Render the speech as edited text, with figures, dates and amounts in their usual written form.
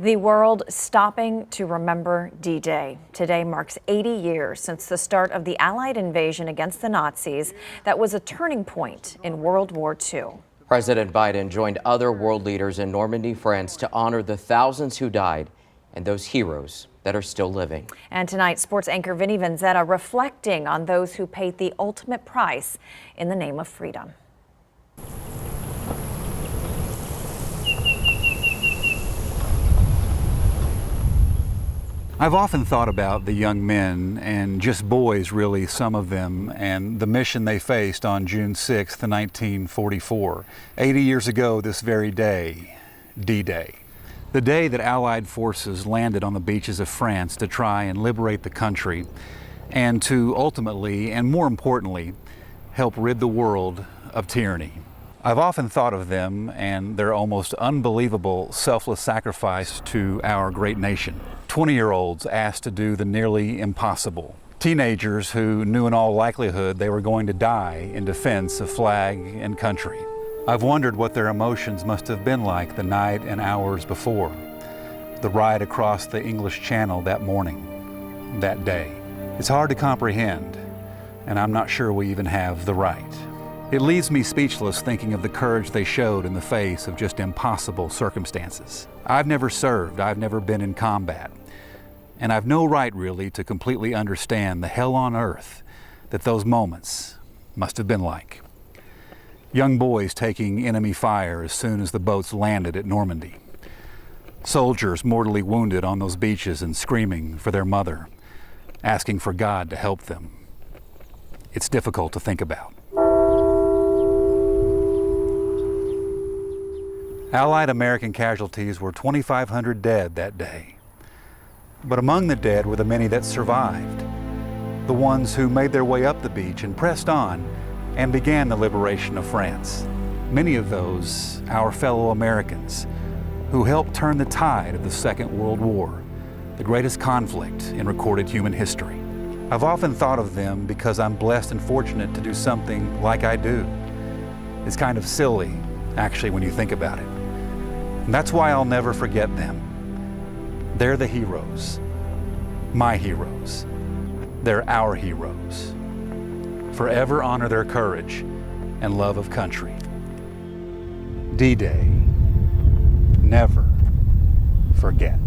The world stopping to remember D-Day. Today marks 80 years since the start of the Allied invasion against the Nazis that was a turning point in World War II. President Biden joined other world leaders in Normandy, France to honor the thousands who died and those heroes that are still living. And tonight, sports anchor Vinny Vanzetta reflecting on those who paid the ultimate price in the name of freedom. I've often thought about the young men, and just boys really, some of them, and the mission they faced on June 6th, 1944. 80 years ago this very day, D-Day. The day that Allied forces landed on the beaches of France to try and liberate the country and to ultimately, and more importantly, help rid the world of tyranny. I've often thought of them and their almost unbelievable selfless sacrifice to our great nation. 20-year-olds asked to do the nearly impossible. Teenagers who knew in all likelihood they were going to die in defense of flag and country. I've wondered what their emotions must have been like the night and hours before, the ride across the English Channel that morning, that day. It's hard to comprehend, and I'm not sure we even have the right. It leaves me speechless thinking of the courage they showed in the face of just impossible circumstances. I've never served, I've never been in combat, and I've no right really to completely understand the hell on earth that those moments must have been like. Young boys taking enemy fire as soon as the boats landed at Normandy. Soldiers mortally wounded on those beaches and screaming for their mother, asking for God to help them. It's difficult to think about. Allied American casualties were 2,500 dead that day. But among the dead were the many that survived, the ones who made their way up the beach and pressed on and began the liberation of France. Many of those, our fellow Americans, who helped turn the tide of the Second World War, the greatest conflict in recorded human history. I've often thought of them because I'm blessed and fortunate to do something like I do. It's kind of silly, actually, when you think about it. And that's why I'll never forget them. They're the heroes, my heroes. They're our heroes. Forever honor their courage and love of country. D-Day, never forget.